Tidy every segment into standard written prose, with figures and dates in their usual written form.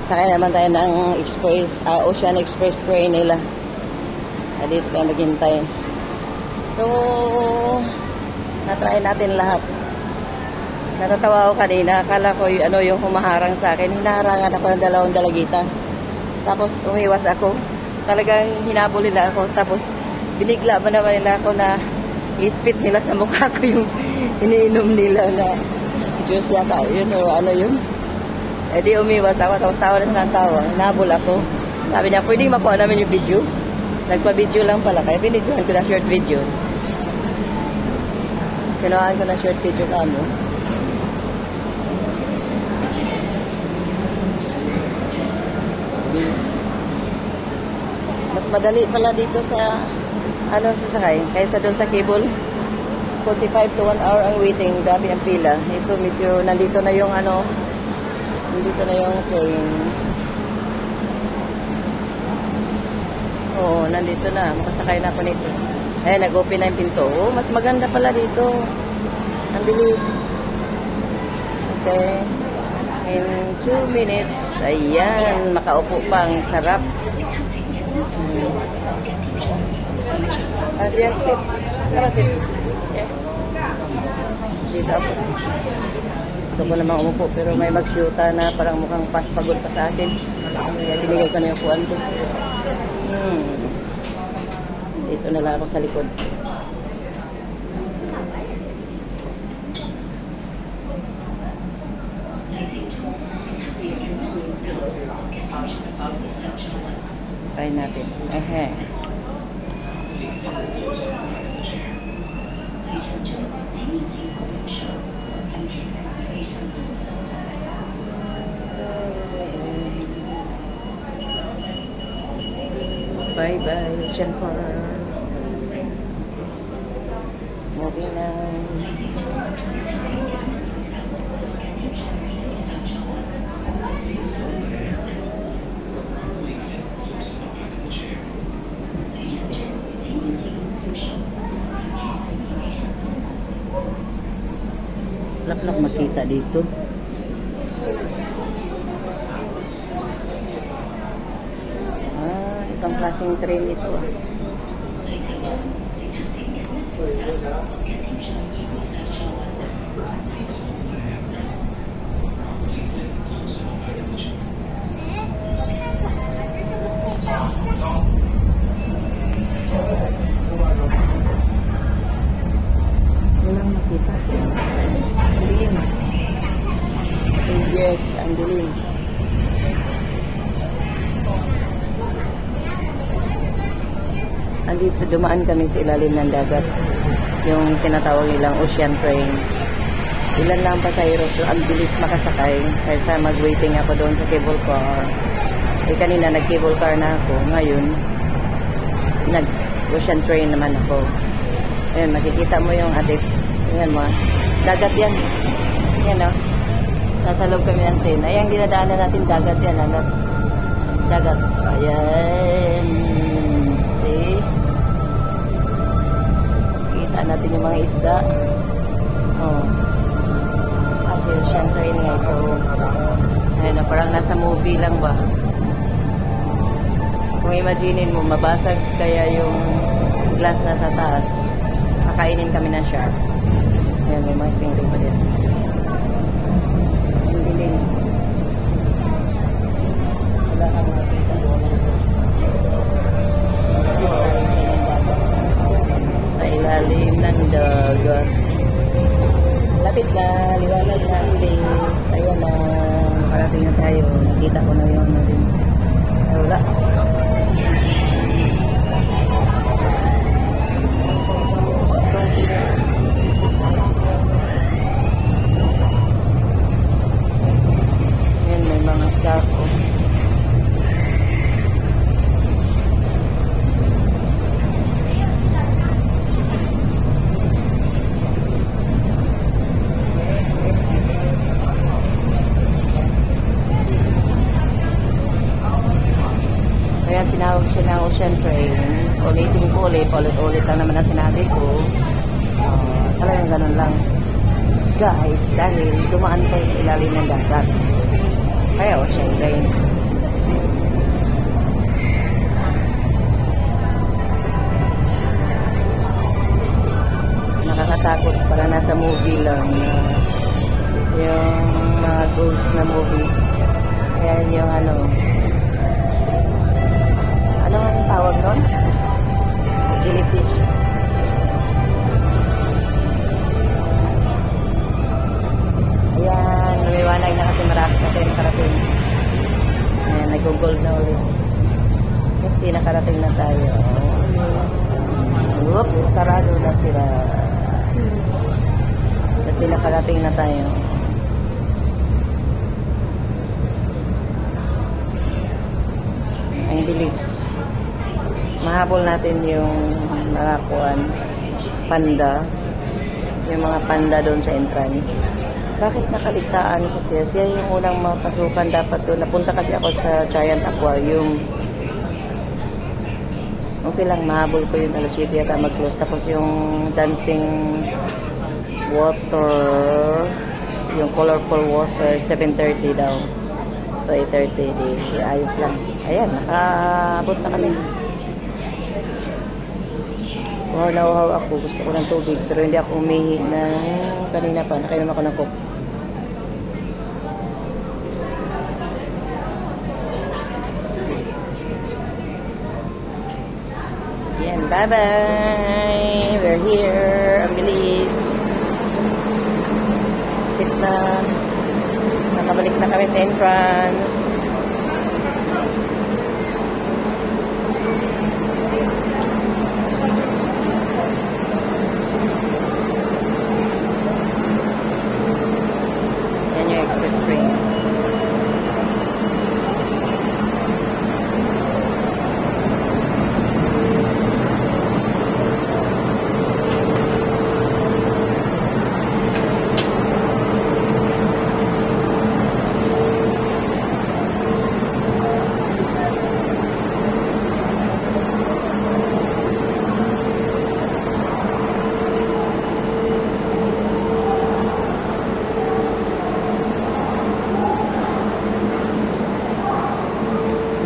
Sakay naman tayo ng Ocean Express train nila. Dito tayo maghintay. So, natry natin lahat. Natatawa ako kanina. Akala ko yung humaharang sa akin. Hinaharangan ako ng dalawang dalagita. Tapos, umiwas ako. Talagang hinabol nila ako. Tapos, binigla ba naman nila ako na ispit nila sa mukha ko yung iniinom nila na juice yata. Yun o ano yun. Eh di umiwas ako. Tapos tawa na ng tawa. Hinabol ako. Sabi niya, pwedeng makuha namin yung video. Nagpa-video lang pala. Kaya binidyohan ko na short video. Kinuhaan ko na short video kamo. Mas madali pala dito sa sasakay kaysa doon sa cable. 45 to 1 hour ang waiting. Grabe ang pila. Ito medyo nandito na yung nandito na yung train. Oo, nandito na. Makasakay na ako nito. Eh, nag-open na yung pinto. Oh, mas maganda pala dito. Ang bilis. Okay. In 2 minutes. Ayan. Makaupo pa. Ang sarap. Ayan, sit. Tara, sit. Yeah. Dito ako. Gusto ko namang umupo pero may mag-shoota na parang mukhang paspagod pa sa akin. Kaya binigay ko na yung puan ko. Dito na lang ako sa likod. Try natin. Bye-bye, Ocean Park. It's moving now. Lap-lap makita dito. Ibang klaseng train ito. Walang makita. Ang dilim. Yes, ang dilim. Andito, dumaan kami sa ilalim ng dagat. Yung tinatawag nilang ocean train. Ilan lang pasahero, pero ang bilis makasakay. Kaysa mag-waiting ako doon sa cable car. Kanina nag-cable car na ako. Ngayon, nag-ocean train naman ako. Ayun, makikita mo yung ating, tingnan mo, dagat yan. Yan o. Nasa loob kami ng train. Ayan, dinadaanan natin dagat yan. Dagat. Ayan. See? Kita natin yung mga isda. Kasi ocean train nga ito. Ayun, parang nasa movie lang ba? Kung imaginin mo, mabasag kaya yung glass na sa taas. Kakainin kami ng shark. Ayan, may mga stingray pa din. Ang dilim. Wala kang makita. Sa ilalim ng dagat. Lapit na, liwanag na ang days. Ayan na, parating na tayo. Nakita ko na yung wala. Ayan, may mga sako. Kaya tinawag siya ng ocean train. Ulitin ko ulit lang naman ang sinabi ko. Talagang ganun lang. Guys, dahil dumaan tayo sa ilalim ng dagat. Kaya ocean train. lang na yung mga ghost na movie. Ayan yung ano ang tawag nun? Jellyfish. Ayan, lumiwanag na kasi marami na tayo nakarating. Ayan, nag-gold na ulit. Kasi nakarating na tayo. Oops, sarado na sila. Kasi nakarating na tayo. Ang bilis. Mahabol natin yung nakakuan panda. Yung mga panda doon sa entrance. Bakit nakaligtaan ko siya? Siya yung unang mapasukan dapat doon. Napunta kasi ako sa Giant Aquarium. Okay lang, mahabol ko yung alas 7 yata mag-close. Tapos yung dancing water, yung colorful water, 7:30 daw. So 8:30, ayos lang. Ayan, nakaabot na kami. Wow, nauhaw ako. Gusto ko ng tubig. Pero hindi ako umihi na kanina pa. Nakainom ako ng coke. Yan, bye-bye. We're here. Ang bilis. Sit na. Nakabalik na kami sa entrance. Yan yung express spring.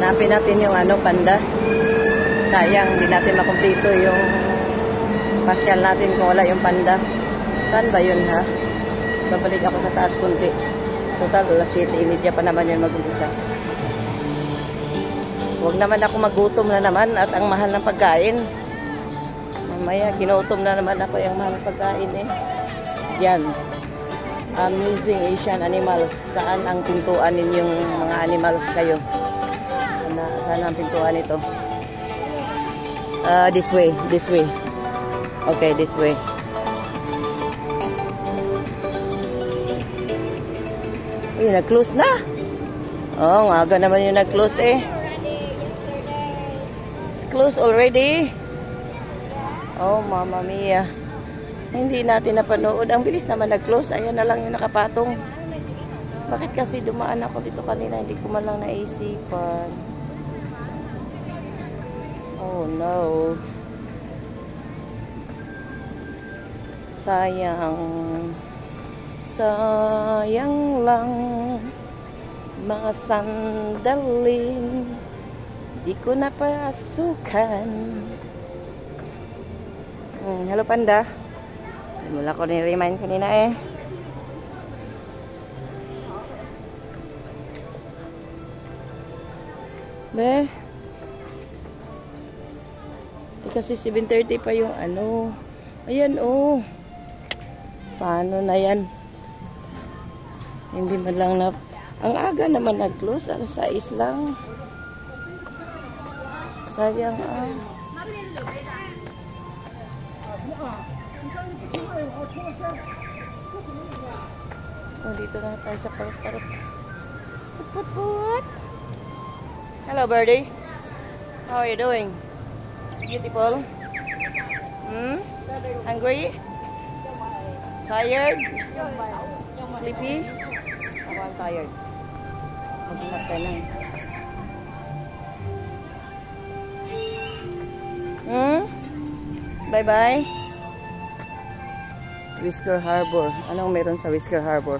Hanapin natin yung panda. Sayang, hindi natin makumpleto yung pasyal natin kung wala yung panda. Saan ba yun, ha? Babalik ako sa taas kunti. Total, alas 7:30 pa naman yun mag-umpisa. Huwag naman ako magutom na naman at ang mahal ng pagkain. Mamaya, ginutom na naman ako yung mahal ng pagkain eh. Diyan. Amazing Asian Animals. Saan ang pintuan ninyong mga animals kayo? Sana ang pintuan ito. This way. This way. Okay, this way. Uy, nag-close na. Oh, aga naman yung nag-close eh. It's closed already. Oh, mama mia. Hindi natin napanood. Ang bilis naman nag-close. Ayan na lang yung nakapatong. Bakit kasi dumaan ako dito kanina? Hindi ko man lang naisipan. Oh no. Sayang. Sayang lang. Mga sandaling di ko napasukan. Hello panda. Wala ko ni-remind kanina eh. Be. Kasi 7:30 pa yung Ayan oh. Paano na yan? Hindi man lang na. Ang aga naman nag-close. Alas 6 lang. Sayang ah. Oh, dito na tayo sa parot-parot. Put-put-put. Hello birdie. How are you doing? Beautiful. Hungry? Tired? Sleepy? Ako ang tired. Maghanap ka na. Bye-bye. Whisker Harbor. Anong meron sa Whisker Harbor?